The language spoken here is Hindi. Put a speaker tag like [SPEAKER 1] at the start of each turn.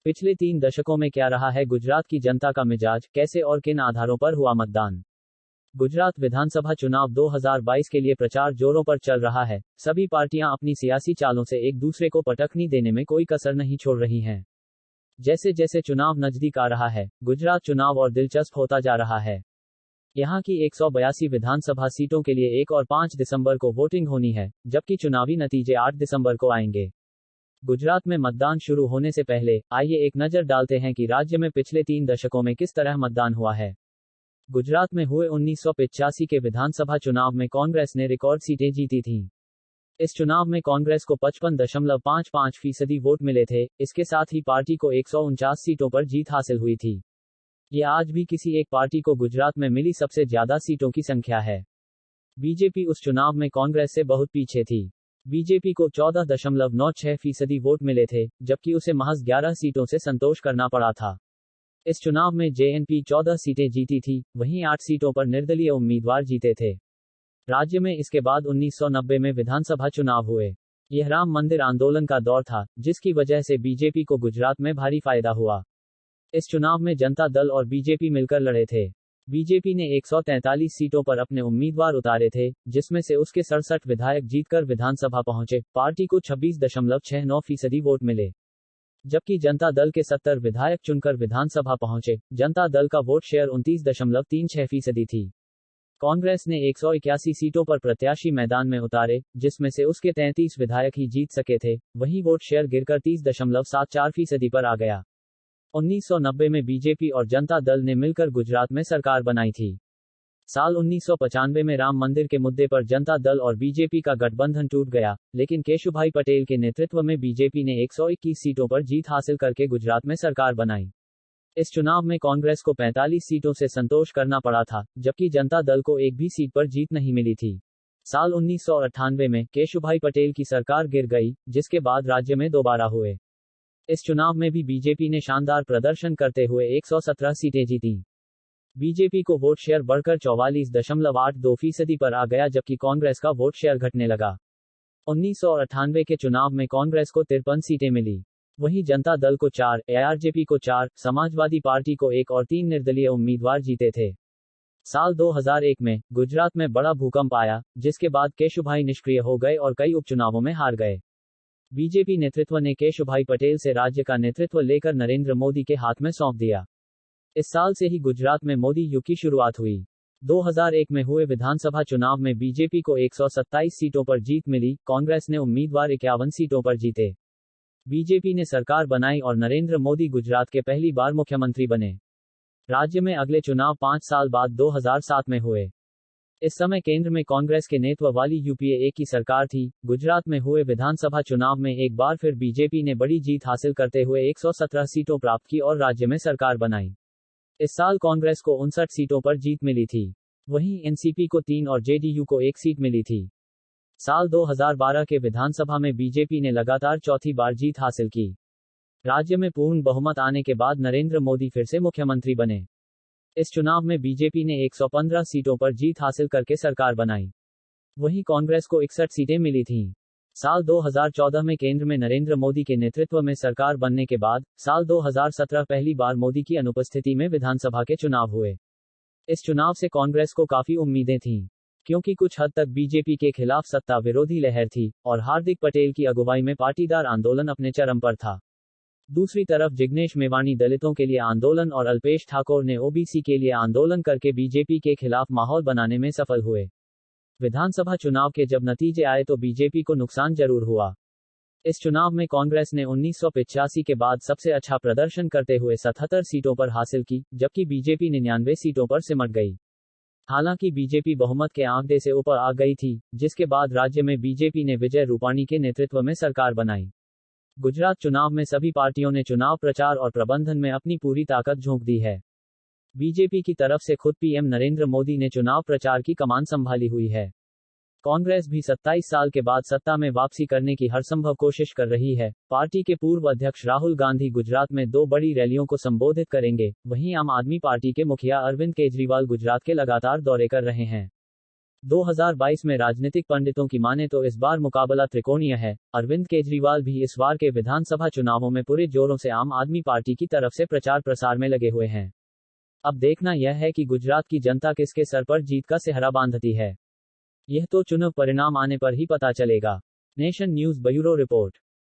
[SPEAKER 1] पिछले 3 दशकों में क्या रहा है गुजरात की जनता का मिजाज, कैसे और किन आधारों पर हुआ मतदान। गुजरात विधानसभा चुनाव 2022 के लिए प्रचार जोरों पर चल रहा है। सभी पार्टियां अपनी सियासी चालों से एक दूसरे को पटखनी देने में कोई कसर नहीं छोड़ रही हैं। जैसे जैसे चुनाव नजदीक आ रहा है, गुजरात चुनाव और दिलचस्प होता जा रहा है। यहां की 182 विधानसभा सीटों के लिए 1 और 5 दिसंबर को वोटिंग होनी है, जबकि चुनावी नतीजे 8 दिसंबर को आएंगे। गुजरात में मतदान शुरू होने से पहले आइए एक नजर डालते हैं कि राज्य में पिछले 3 दशकों में किस तरह मतदान हुआ है। गुजरात में हुए 1985 के विधानसभा चुनाव में कांग्रेस ने रिकॉर्ड सीटें जीती थीं। इस चुनाव में कांग्रेस को 55.55% वोट मिले थे। इसके साथ ही पार्टी को 149 सीटों पर जीत हासिल हुई थी। ये आज भी किसी एक पार्टी को गुजरात में मिली सबसे ज्यादा सीटों की संख्या है। बीजेपी उस चुनाव में कांग्रेस से बहुत पीछे थी। बीजेपी को 14.96% वोट मिले थे, जबकि उसे महज 11 सीटों से संतोष करना पड़ा था। इस चुनाव में जेएनपी 14 सीटें जीती थी, वहीं 8 सीटों पर निर्दलीय उम्मीदवार जीते थे। राज्य में इसके बाद 1990 में विधानसभा चुनाव हुए। यह राम मंदिर आंदोलन का दौर था, जिसकी वजह से बीजेपी को गुजरात में भारी फायदा हुआ। इस चुनाव में जनता दल और बीजेपी मिलकर लड़े थे। बीजेपी ने 143 सीटों पर अपने उम्मीदवार उतारे थे, जिसमें से उसके 67 विधायक जीतकर विधानसभा पहुंचे। पार्टी को 26.69% वोट मिले, जबकि जनता दल के 70 विधायक चुनकर विधानसभा पहुंचे। जनता दल का वोट शेयर 29.36% थी। कांग्रेस ने 181 सीटों पर प्रत्याशी मैदान में उतारे, जिसमें से उसके 33 विधायक ही जीत सके थे। वहीं वोट शेयर गिरकर 30.74% पर आ गया। 1990 में बीजेपी और जनता दल ने मिलकर गुजरात में सरकार बनाई थी। साल 1995 में राम मंदिर के मुद्दे पर जनता दल और बीजेपी का गठबंधन टूट गया, लेकिन केशुभाई पटेल के नेतृत्व में बीजेपी ने 121 सीटों पर जीत हासिल करके गुजरात में सरकार बनाई। इस चुनाव में कांग्रेस को 45 सीटों से संतोष करना पड़ा था, जबकि जनता दल को एक भी सीट पर जीत नहीं मिली थी। साल 1998 में केशुभाई पटेल की सरकार गिर गई, जिसके बाद राज्य में दोबारा हुए। इस चुनाव में भी बीजेपी ने शानदार प्रदर्शन करते हुए 117 सीटें जीती। बीजेपी को वोट शेयर बढ़कर 44.82% पर आ गया, जबकि कांग्रेस का वोट शेयर घटने लगा। 1998 के चुनाव में कांग्रेस को 53 सीटें मिली, वहीं जनता दल को 4, एआरजेपी को 4, समाजवादी पार्टी को 1 और 3 निर्दलीय उम्मीदवार जीते थे। साल 2001 में गुजरात में बड़ा भूकंप आया, जिसके बाद केशुभाई निष्क्रिय हो गए और कई उपचुनावों में हार गए। बीजेपी नेतृत्व ने केशुभाई पटेल से राज्य का नेतृत्व लेकर नरेंद्र मोदी के हाथ में सौंप दिया। इस साल से ही गुजरात में मोदी युग की शुरुआत हुई। 2001 में हुए विधानसभा चुनाव में बीजेपी को 127 सीटों पर जीत मिली, कांग्रेस ने उम्मीदवार 51 सीटों पर जीते। बीजेपी ने सरकार बनाई और नरेंद्र मोदी गुजरात के पहली बार मुख्यमंत्री बने। राज्य में अगले चुनाव 5 साल बाद 2007 में हुए। इस समय केंद्र में कांग्रेस के नेतृत्व वाली यूपीए की सरकार थी। गुजरात में हुए विधानसभा चुनाव में एक बार फिर बीजेपी ने बड़ी जीत हासिल करते हुए 117 सीटों प्राप्त की और राज्य में सरकार बनाई। इस साल कांग्रेस को 59 सीटों पर जीत मिली थी, वहीं एनसीपी को 3 और जेडीयू को 1 सीट मिली थी। साल 2012 के विधानसभा में बीजेपी ने लगातार चौथी बार जीत हासिल की। राज्य में पूर्ण बहुमत आने के बाद नरेंद्र मोदी फिर से मुख्यमंत्री बने। इस चुनाव में बीजेपी ने 115 सीटों पर जीत हासिल करके सरकार बनाई, वहीं कांग्रेस को 61 सीटें मिली थीं। साल 2014 में केंद्र में नरेंद्र मोदी के नेतृत्व में सरकार बनने के बाद साल 2017 पहली बार मोदी की अनुपस्थिति में विधानसभा के चुनाव हुए। इस चुनाव से कांग्रेस को काफी उम्मीदें थीं, क्योंकि कुछ हद तक बीजेपी के खिलाफ सत्ता विरोधी लहर थी और हार्दिक पटेल की अगुवाई में पाटीदार आंदोलन अपने चरम पर था। दूसरी तरफ जिग्नेश मेवाणी दलितों के लिए आंदोलन और अल्पेश ठाकोर ने ओबीसी के लिए आंदोलन करके बीजेपी के खिलाफ माहौल बनाने में सफल हुए। विधानसभा चुनाव के जब नतीजे आए तो बीजेपी को नुकसान जरूर हुआ। इस चुनाव में कांग्रेस ने 1985 के बाद सबसे अच्छा प्रदर्शन करते हुए 77 सीटों पर हासिल की, जबकि बीजेपी 99 सीटों पर सिमट गई। हालांकि बीजेपी बहुमत के आंकड़े से ऊपर आ गई थी, जिसके बाद राज्य में बीजेपी ने विजय रूपाणी के नेतृत्व में सरकार बनाई। गुजरात चुनाव में सभी पार्टियों ने चुनाव प्रचार और प्रबंधन में अपनी पूरी ताकत झोंक दी है। बीजेपी की तरफ से खुद पीएम नरेंद्र मोदी ने चुनाव प्रचार की कमान संभाली हुई है। कांग्रेस भी 27 साल के बाद सत्ता में वापसी करने की हरसंभव कोशिश कर रही है। पार्टी के पूर्व अध्यक्ष राहुल गांधी गुजरात में 2 बड़ी रैलियों को संबोधित करेंगे, वहीं आम आदमी पार्टी के मुखिया अरविंद केजरीवाल गुजरात के लगातार दौरे कर रहे हैं। 2022 में राजनीतिक पंडितों की माने तो इस बार मुकाबला त्रिकोणीय है। अरविंद केजरीवाल भी इस बार के विधानसभा चुनावों में पूरे जोरों से आम आदमी पार्टी की तरफ से प्रचार प्रसार में लगे हुए हैं। अब देखना यह है कि गुजरात की जनता किसके सर पर जीत का सेहरा बांधती है। यह तो चुनाव परिणाम आने पर ही पता चलेगा। Nation news bureau report.